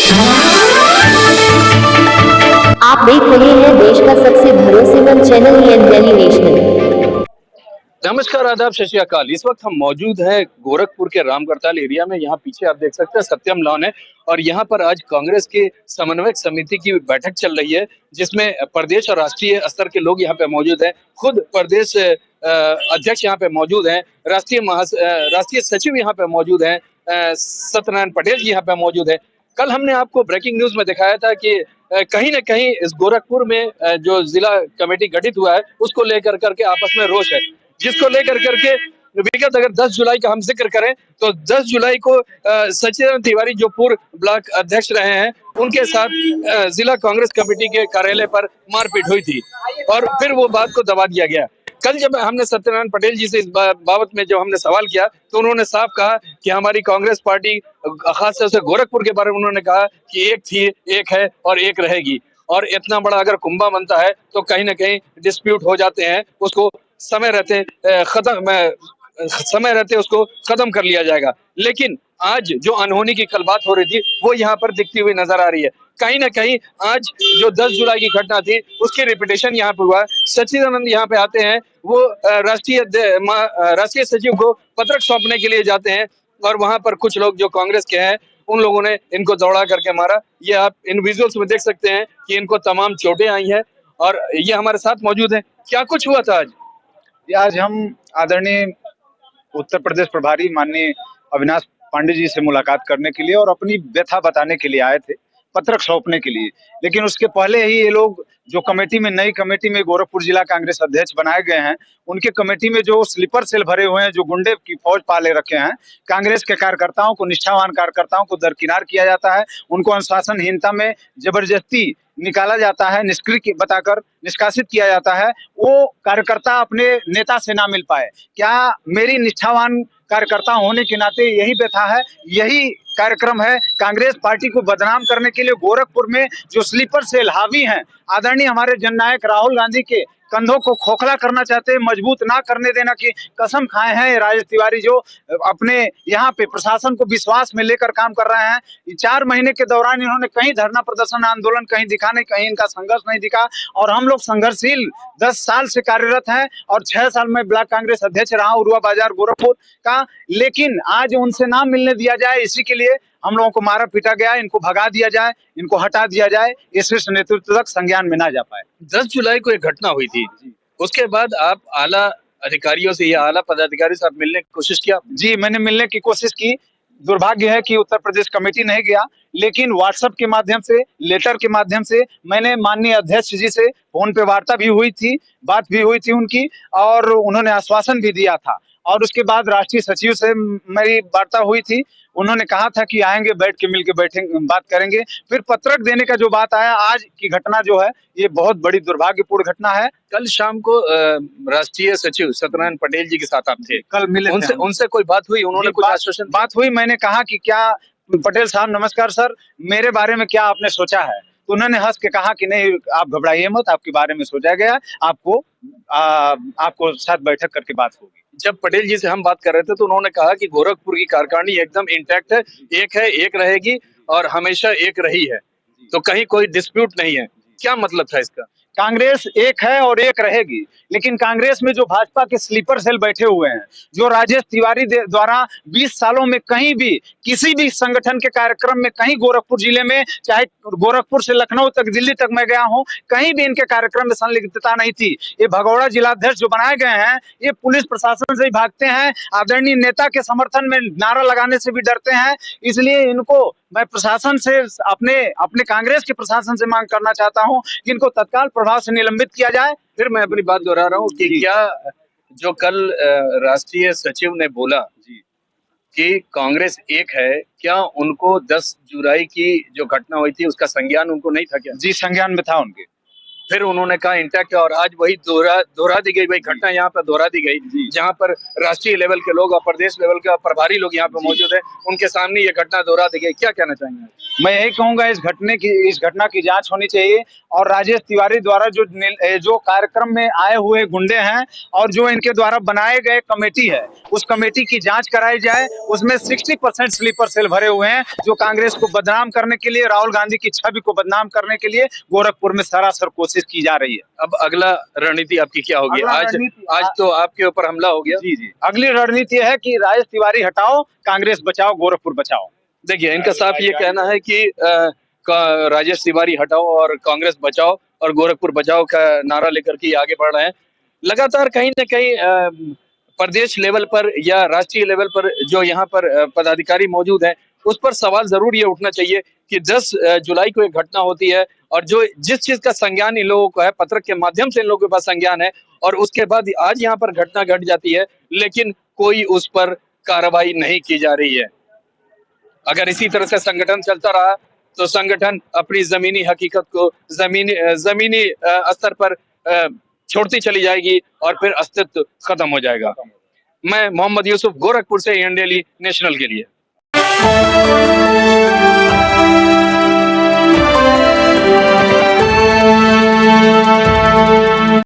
आप देख रहे हैं देश का सबसे भरोसेमंद चैनल दिल्ली नेशनल। नमस्कार, आदाब, सत श्री अकाल। इस वक्त हम मौजूद हैं गोरखपुर के रामगढ़ताल एरिया में। यहाँ पीछे आप देख सकते हैं सत्यम लॉन है और यहाँ पर आज कांग्रेस के समन्वयक समिति की बैठक चल रही है, जिसमें प्रदेश और राष्ट्रीय स्तर के लोग यहाँ पे मौजूद हैं। खुद प्रदेश अध्यक्ष यहाँ पे मौजूद हैं, राष्ट्रीय सचिव यहाँ पे मौजूद हैं, सत्यनारायण पटेल जी यहाँ पे मौजूद है। कल हमने आपको ब्रेकिंग न्यूज में दिखाया था कि कहीं ना कहीं इस गोरखपुर में जो जिला कमेटी गठित हुआ है उसको लेकर करके आपस में रोष है, जिसको लेकर करके विगत अगर 10 जुलाई का हम जिक्र करें तो 10 जुलाई को सचिन तिवारी जो पूर्व ब्लॉक अध्यक्ष रहे हैं उनके साथ जिला कांग्रेस कमेटी के कार्यालय पर मारपीट हुई थी और फिर वो बात को दबा दिया गया। कल जब हमने सत्यनारायण पटेल जी से इस बाबत में जब हमने सवाल किया तो उन्होंने साफ कहा कि हमारी कांग्रेस पार्टी, खासतौर से गोरखपुर के बारे में उन्होंने कहा कि एक थी, एक है और एक रहेगी। और इतना बड़ा अगर कुंभा बनता है तो कहीं ना कहीं डिस्प्यूट हो जाते हैं, उसको समय रहते उसको खत्म कर लिया जाएगा। लेकिन आज जो अनहोनी की कल बात हो रही थी वो यहाँ पर दिखती हुई नजर आ रही है। कहीं ना कहीं आज जो 10 जुलाई की घटना थी उसकी रिपीटेशन यहाँ पर हुआ। सच्चिदानंद यहाँ पे आते हैं, वो राष्ट्रीय सचिव को पत्रक सौंपने के लिए जाते हैं और वहां पर कुछ लोग जो कांग्रेस के हैं उन लोगों ने इनको दौड़ा करके मारा। ये आप इन विजुअल्स में देख सकते हैं कि इनको तमाम चोटें आई हैं और ये हमारे साथ मौजूद है। क्या कुछ हुआ था आज? आज हम आदरणीय उत्तर प्रदेश प्रभारी माननीय अविनाश पांडे जी से मुलाकात करने के लिए और अपनी व्यथा बताने के लिए आए थे, पत्रक सौंपने के लिए। लेकिन उसके पहले ही ये लोग जो कमेटी में, नई कमेटी में गोरखपुर जिला कांग्रेस अध्यक्ष बनाए गए हैं, उनके कमेटी में जो स्लीपर सेल भरे हुए हैं, जो गुंडे की फौज पाले रखे हैं, कांग्रेस के कार्यकर्ताओं को, निष्ठावान कार्यकर्ताओं को दरकिनार किया जाता है, उनको अनुशासनहीनता में जबरदस्ती निकाला जाता है, निष्क्रिय बताकर निष्कासित किया जाता है। वो कार्यकर्ता अपने नेता से ना मिल पाए। क्या मेरी निष्ठावान कार्यकर्ता होने के नाते यही व्यथा है, यही कार्यक्रम है कांग्रेस पार्टी को बदनाम करने के लिए गोरखपुर में जो स्लीपर सेल हावी हैं, आदरणीय हमारे जननायक राहुल गांधी के कंधों को खोखला करना चाहते हैं, मजबूत ना करने देना की कसम खाए हैं राजेश तिवारी, जो अपने यहाँ पे प्रशासन को विश्वास में लेकर काम कर रहे हैं। 4 महीने के दौरान इन्होंने कहीं धरना प्रदर्शन आंदोलन कहीं दिखा नहीं, कहीं इनका संघर्ष नहीं दिखा। और हम लोग संघर्षशील 10 साल से कार्यरत हैं और 6 साल में ब्लॉक कांग्रेस अध्यक्ष रहा उरुआ बाजार गोरखपुर का। लेकिन आज उनसे नाम मिलने दिया जाए, इसी के लिए हम लोगों को मारा पीटा गया। इनको भगा दिया जाए, इनको हटा दिया जाए, ये शीर्ष नेतृत्व तक संज्ञान में ना जा पाए। 10 जुलाई को एक घटना हुई थी, उसके बाद आप आला अधिकारियों से या आला पदाधिकारी से आप मिलने की कोशिश किया? जी, मैंने मिलने की कोशिश की। दुर्भाग्य है कि उत्तर प्रदेश कमेटी नहीं गया, लेकिन व्हाट्सएप के माध्यम से, लेटर के माध्यम से मैंने माननीय अध्यक्ष जी से फोन पे वार्ता भी हुई थी, बात भी हुई थी उनकी, और उन्होंने आश्वासन भी दिया था। और उसके बाद राष्ट्रीय सचिव से मेरी वार्ता हुई थी, उन्होंने कहा था कि आएंगे, बैठ के मिलकर बैठेंगे, बात करेंगे। फिर पत्रक देने का जो बात आया, आज की घटना जो है ये बहुत बड़ी दुर्भाग्यपूर्ण घटना है। कल शाम को राष्ट्रीय सचिव सत्यनारायण पटेल जी के साथ आप थे, कल मिले उनसे कोई बात हुई? उन्होंने कुछ आश्वासन? बात हुई, मैंने कहा कि क्या पटेल साहब नमस्कार सर, मेरे बारे में क्या आपने सोचा है? तो उन्होंने हंस के कहा कि नहीं, आप घबराइए मत, आपके बारे में सोचा गया, आपको साथ बैठक करके बात होगी। जब पटेल जी से हम बात कर रहे थे तो उन्होंने कहा कि गोरखपुर की कार्यकारिणी एकदम इंटैक्ट है, एक रहेगी और हमेशा एक रही है, तो कहीं कोई डिस्प्यूट नहीं है। क्या मतलब था इसका? कांग्रेस एक है और एक रहेगी, लेकिन कांग्रेस में जो भाजपा के स्लीपर सेल बैठे हुए हैं, जो राजेश तिवारी द्वारा 20 सालों में कहीं भी किसी भी संगठन के कार्यक्रम में, कहीं गोरखपुर जिले में, चाहे गोरखपुर से लखनऊ तक, दिल्ली तक मैं गया हूं, कहीं भी इनके कार्यक्रम में संलिप्तता नहीं थी। ये भगौड़ा जिलाध्यक्ष जो बनाए गए हैं, ये पुलिस प्रशासन से ही भागते हैं, आदरणीय नेता के समर्थन में नारा लगाने से भी डरते हैं। इसलिए इनको मैं प्रशासन से, अपने कांग्रेस के प्रशासन से मांग करना चाहता हूं कि इनको तत्काल प्रभाव से निलंबित किया जाए। फिर मैं अपनी बात दोहरा रहा हूँ कि क्या जो कल राष्ट्रीय सचिव ने बोला कि कांग्रेस एक है, क्या उनको 10 जुलाई की जो घटना हुई थी उसका संज्ञान उनको नहीं था क्या? जी, संज्ञान में था उनके। फिर उन्होंने कहा इंटैक्ट है, और आज वही दोहरा दी गई, वही घटना यहाँ पर दोहरा दी गई, जहाँ पर राष्ट्रीय लेवल के लोग और प्रदेश लेवल के प्रभारी लोग यहाँ पे मौजूद है, उनके सामने ये घटना दोहरा दी गई। क्या कहना चाहेंगे? मैं यही कहूंगा इस घटना की जांच होनी चाहिए, और राजेश तिवारी द्वारा जो कार्यक्रम में आए हुए गुंडे हैं और जो इनके द्वारा बनाए गए कमेटी है, उस कमेटी की जांच कराई जाए। उसमें 60% स्लीपर सेल भरे हुए हैं, जो कांग्रेस को बदनाम करने के लिए, राहुल गांधी की छवि को बदनाम करने के लिए गोरखपुर में सरासर कोशिश की जा रही है। अब अगला रणनीति आपकी क्या होगी? आज तो आपके ऊपर हमला हो गया। जी, अगली रणनीति है कि राजेश तिवारी हटाओ, कांग्रेस बचाओ, गोरखपुर बचाओ। देखिए, इनका साफ ये कहना है कि राजेश तिवारी हटाओ और कांग्रेस बचाओ और गोरखपुर बचाओ का नारा लेकर के आगे बढ़ रहे हैं। लगातार कहीं न कहीं प्रदेश लेवल पर या राष्ट्रीय लेवल पर जो यहाँ पर पदाधिकारी मौजूद हैं, उस पर सवाल जरूर ये उठना चाहिए कि 10 जुलाई को एक घटना होती है, और जो जिस चीज का संज्ञान इन लोगों को है, पत्रक के माध्यम से इन लोगों के पास संज्ञान है, और उसके बाद आज यहाँ पर घटना घट जाती है, लेकिन कोई उस पर कार्रवाई नहीं की जा रही है। अगर इसी तरह से संगठन चलता रहा तो संगठन अपनी जमीनी हकीकत को जमीनी स्तर पर छोड़ती चली जाएगी और फिर अस्तित्व खत्म हो जाएगा। मैं मोहम्मद यूसुफ, गोरखपुर से, इंडियन डेली नेशनल के लिए।